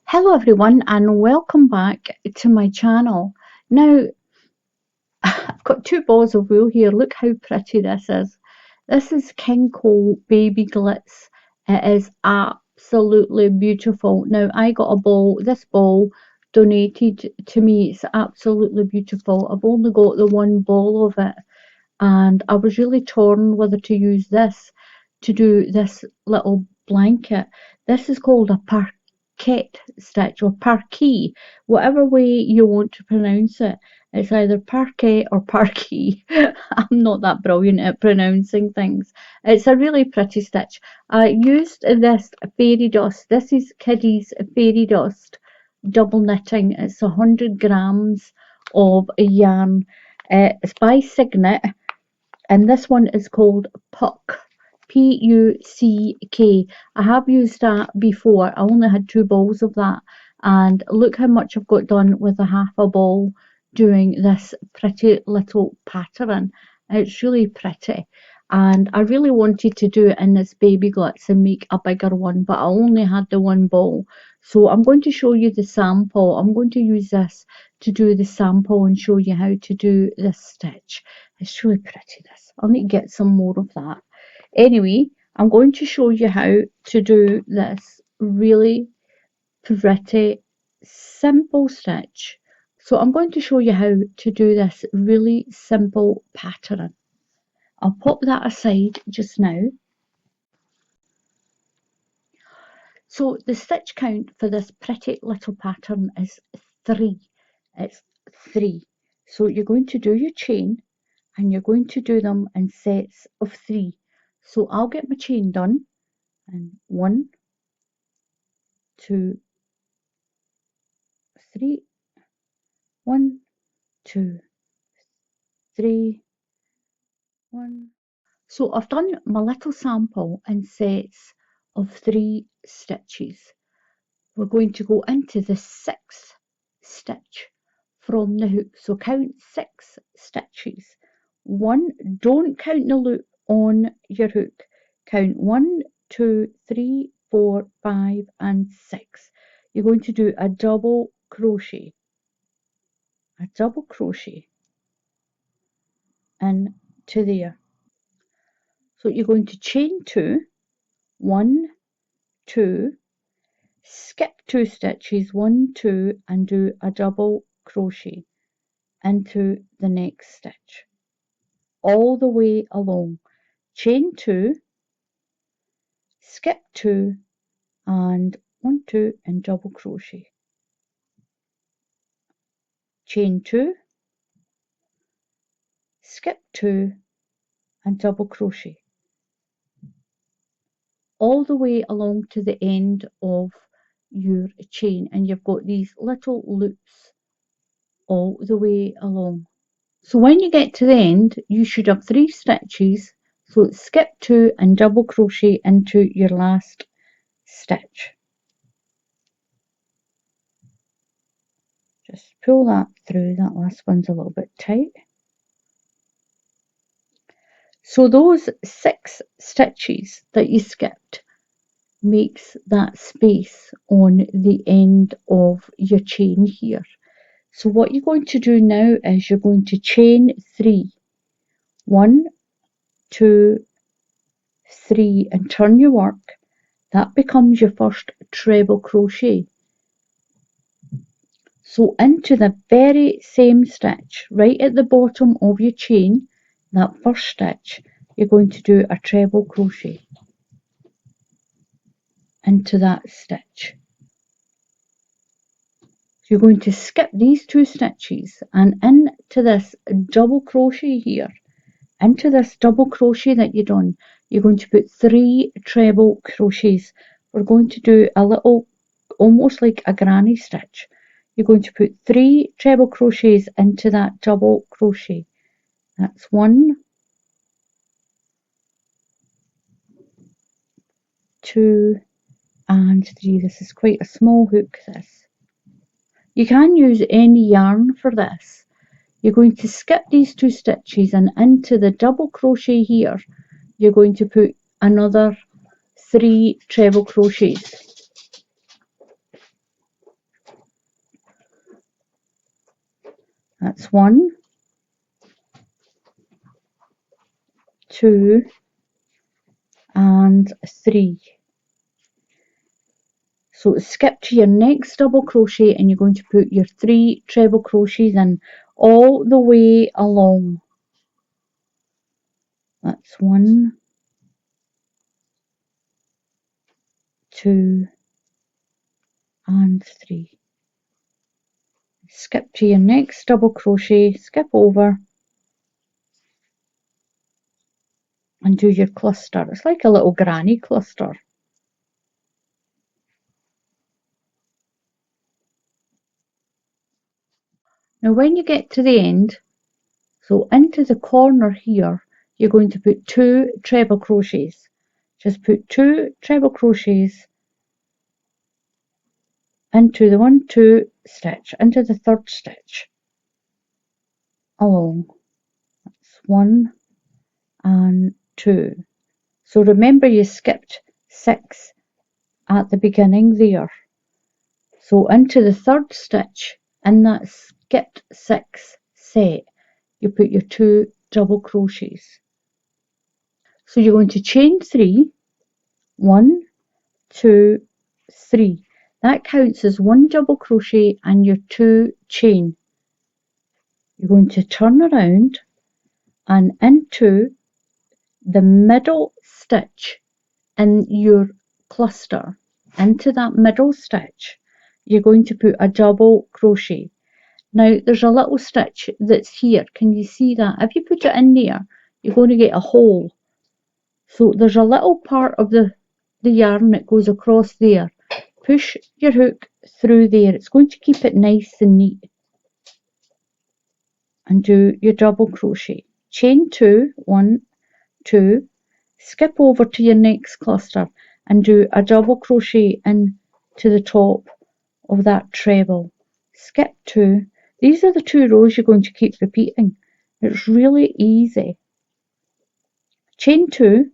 Hello everyone and welcome back to my channel. Now I've got two balls of wool here. Look how pretty this is. This is King Cole Baby Glitz. It is absolutely beautiful. Now I got this ball donated to me. It's absolutely beautiful. I've only got the one ball of it and I was really torn whether to use this to do this little blanket. This is called a parquet stitch or parquet, whatever way you want to pronounce it. It's either parquet or parquet. I'm not that brilliant at pronouncing things. It's a really pretty stitch. I used this fairy dust. This is Kiddies Fairy Dust double knitting. It's 100 grams of yarn. It's by Signet, and this one is called Puck. Puck. I have used that before. I only had two balls of that, and look how much I've got done with a half a ball doing this pretty little pattern. It's really pretty, and I really wanted to do it in this baby glitz and make a bigger one, but I only had the one ball. So I'm going to show you the sample. I'm going to use this to do the sample and show you how to do this stitch. It's really pretty, this. I'll need to get some more of that. Anyway, I'm going to show you how to do this really pretty simple stitch. So I'm going to show you how to do this really simple pattern. I'll pop that aside just now. So the stitch count for this pretty little pattern is 3. It's 3. So you're going to do your chain and you're going to do them in sets of 3. So I'll get my chain done, and 1, 2, 3, 1, 2, 3, 1. So I've done my little sample in sets of 3 stitches. We're going to go into the 6th stitch from the hook. So count 6 stitches. 1, don't count the loop on your hook. Count 1, 2, 3, 4, 5 and 6. You're going to do a double crochet. A double crochet into there. So you're going to chain 2, 1, 2, skip 2 stitches, 1, 2 and do a double crochet into the next stitch all the way along. Chain 2, skip 2 and 1, 2 and double crochet. Chain 2, skip 2 and double crochet all the way along to the end of your chain, and you've got these little loops all the way along. So when you get to the end, you should have 3 stitches. So skip 2 and double crochet into your last stitch. Just pull that through. That last one's a little bit tight. So those 6 stitches that you skipped makes that space on the end of your chain here. So what you're going to do now is you're going to chain 3. 1, 2, 3 and turn your work. That becomes your first treble crochet. So into the very same stitch, right at the bottom of your chain, that first stitch, you're going to do a treble crochet into that stitch. So you're going to skip these 2 stitches and into this double crochet here, into this double crochet that you've done, you're going to put 3 treble crochets. We're going to do a little, almost like a granny stitch. You're going to put 3 treble crochets into that double crochet. That's 1, 2 and 3. This is quite a small hook, this. You can use any yarn for this. You're going to skip these 2 stitches and into the double crochet here, you're going to put another 3 treble crochets. That's 1, 2 and 3. So skip to your next double crochet and you're going to put your 3 treble crochets in all the way along. That's 1, 2 and 3. Skip to your next double crochet, skip over and do your cluster. It's like a little granny cluster. Now when you get to the end, so into the corner here, you're going to put 2 treble crochets. Just put 2 treble crochets into the 1, 2 stitch, into the 3rd stitch along. That's 1 and 2. So remember you skipped 6 at the beginning there. So into the 3rd stitch in that skipped 6 set, you put your 2 double crochets. So you're going to chain 3, 1, 2, 3. That counts as 1 double crochet and your 2 chain. You're going to turn around and into the middle stitch in your cluster, into that middle stitch, you're going to put a double crochet. Now there's a little stitch that's here. Can you see that? If you put it in there, you're going to get a hole. So there's a little part of the yarn that goes across there. Push your hook through there. It's going to keep it nice and neat. And do your double crochet. Chain 2, 1, 2, skip over to your next cluster and do a double crochet into the top of that treble. Skip 2. These are the 2 rows you're going to keep repeating. It's really easy. Chain 2,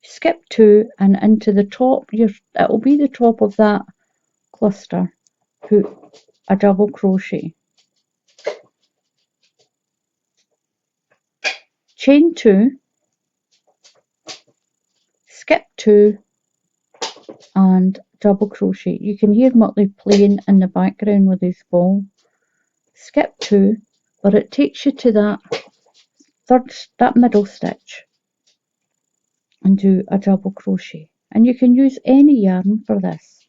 skip 2 and into the top, it'll be the top of that cluster. Put a double crochet. Chain 2, skip 2 and double crochet. You can hear Muttley playing in the background with his ball. Skip 2, but it takes you to that middle stitch and do a double crochet. And you can use any yarn for this.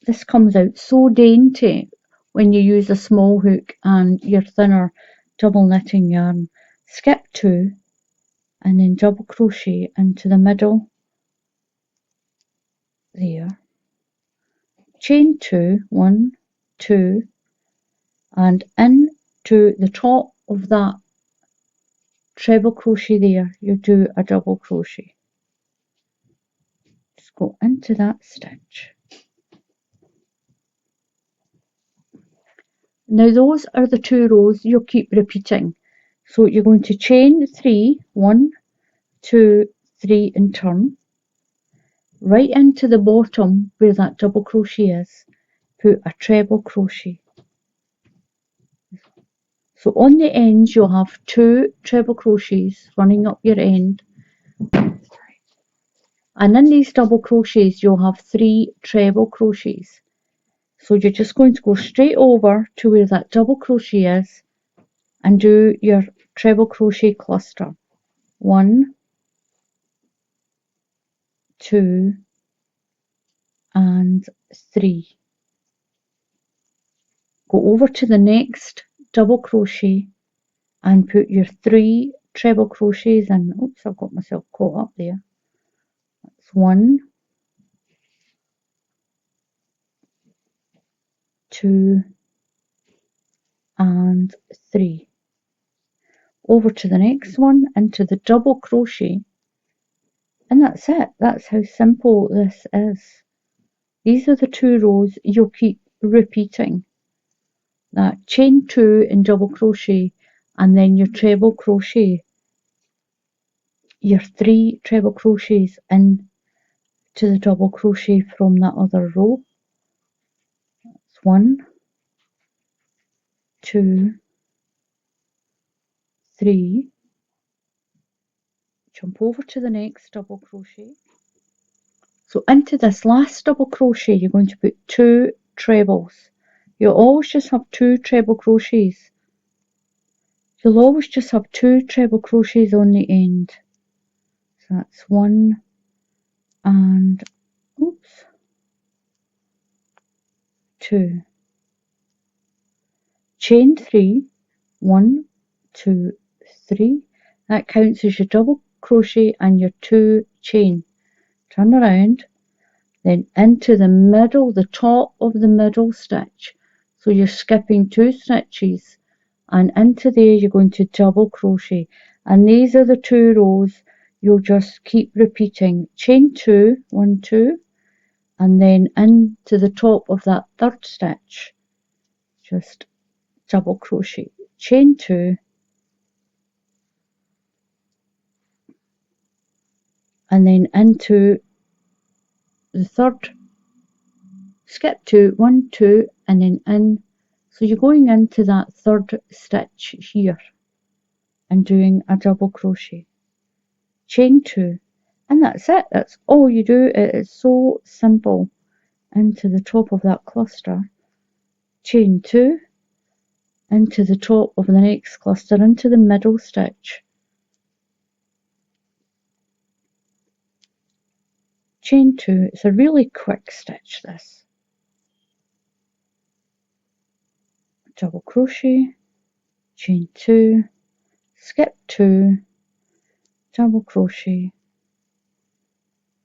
This comes out so dainty when you use a small hook and your thinner double knitting yarn. Skip 2 and then double crochet into the middle there. Chain 2, 1, 2 and into the top of that treble crochet there, you do a double crochet. Just go into that stitch. Now those are the 2 rows you'll keep repeating. So you're going to chain 3, 1, 2, 3 and turn. Right into the bottom where that double crochet is, put a treble crochet. So on the ends you'll have 2 treble crochets running up your end. And in these double crochets you'll have 3 treble crochets. So you're just going to go straight over to where that double crochet is and do your treble crochet cluster. 1, 2 and 3. Go over to the next double crochet and put your 3 treble crochets in. Oops, I've got myself caught up there. That's 1, 2 and 3. Over to the next one, into the double crochet, and that's it. That's how simple this is. These are the 2 rows you'll keep repeating. That chain 2 in double crochet and then your treble crochet, your 3 treble crochets in to the double crochet from that other row. That's 1, 2, 3, jump over to the next double crochet. So into this last double crochet you're going to put 2 trebles. You'll always just have 2 treble crochets. You'll always just have 2 treble crochets on the end. So that's 1 and 2. Chain 3, 1, 2, 3. That counts as your double crochet and your 2 chain. Turn around, then into the middle, the top of the middle stitch. So you're skipping 2 stitches, and into there you're going to double crochet, and these are the 2 rows you'll just keep repeating. Chain 2, 1, 2, and then into the top of that 3rd stitch just double crochet, chain 2, and then into the 3rd, skip 2, 1, 2, and then in. So you're going into that 3rd stitch here and doing a double crochet, chain 2, and that's it. That's all you do. It is so simple. Into the top of that cluster, chain 2, into the top of the next cluster, into the middle stitch, chain 2. It's a really quick stitch, this. Double crochet, chain 2, skip 2, double crochet,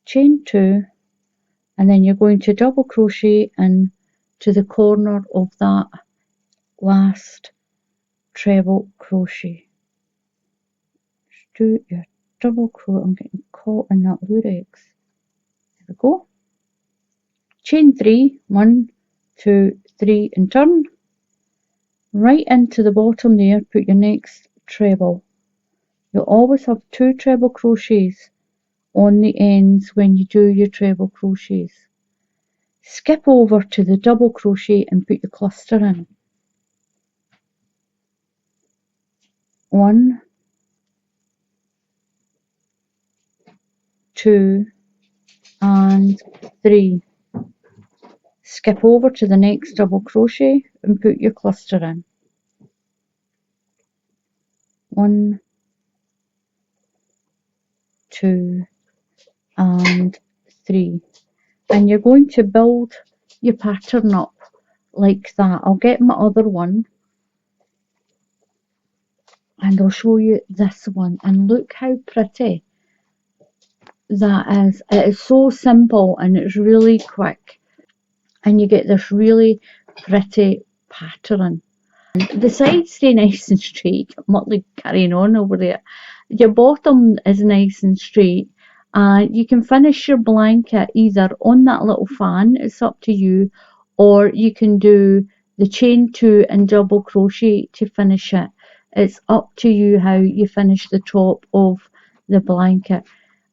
chain 2, and then you're going to double crochet in to the corner of that last treble crochet. Just do your double crochet. I'm getting caught in that lurex. There we go. Chain 3, 1, 2, 3, and turn right into the bottom there. Put your next treble. You'll always have 2 treble crochets on the ends when you do your treble crochets. Skip over to the double crochet and put your cluster in. 1, 2, and 3. Skip over to the next double crochet and put your cluster in. 1, 2, and 3. And you're going to build your pattern up like that. I'll get my other one and I'll show you this one, and look how pretty that is. It is so simple and it's really quick, and you get this really pretty pattern. The sides stay nice and straight. I'm not like carrying on over there. Your bottom is nice and straight, and you can finish your blanket either on that little fan, it's up to you, or you can do the chain 2 and double crochet to finish it. It's up to you how you finish the top of the blanket.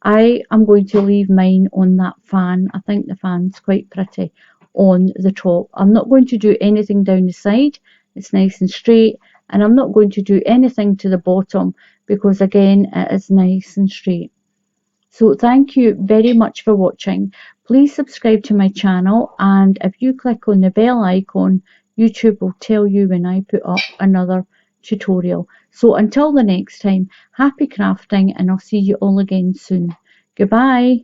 I am going to leave mine on that fan. I think the fan's quite pretty on the top. I'm not going to do anything down the side. It's nice and straight, and I'm not going to do anything to the bottom because again it is nice and straight. So thank you very much for watching. Please subscribe to my channel, and if you click on the bell icon, YouTube will tell you when I put up another tutorial. So until the next time, happy crafting, and I'll see you all again soon. Goodbye.